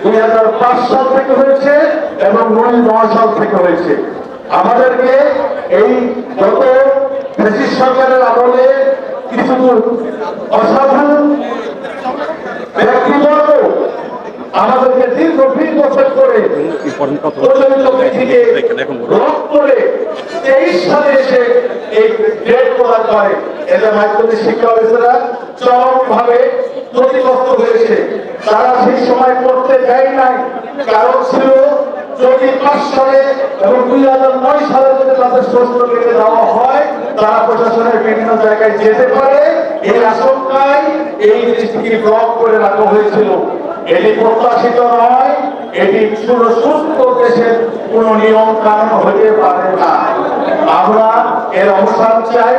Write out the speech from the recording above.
2005 সাল থেকে হয়েছে এবং 2009 সাল থেকে হয়েছে। আমাদেরকে এই গত ফ্যাসিস্ট সরকারের আমলে কিছু অসাধু ব্যক্তিবর্গ আমাদেরকে দীর্ঘ 20 বছর করে প্রচলিত বিধিকে রদ করে 23 সালে এসে এই গ্রেড প্রদান করে। এদের মাধ্যমে শিক্ষা অফিসাররা চরমভাবে ক্ষতিগ্রস্ত হয়েছে। তারা সেই সময় করতে দেয় নাই, কারণ ছিল যদি 5 সালে এবং 2009 সালে যদি তাদের প্রশ্ন কেটে দেওয়া হয় তারা প্রশাসনের বিভিন্ন জায়গায় যেতে পারে, এই আশঙ্কায় এই জিনিসটিকে ব্লক করে রাখা হয়েছিল। এটি প্রত্যাশিত নয়, এটি সুস্থ দেশের কোন নিয়ম কানুন হতে পারে না। আমরা এর অবসান চাই।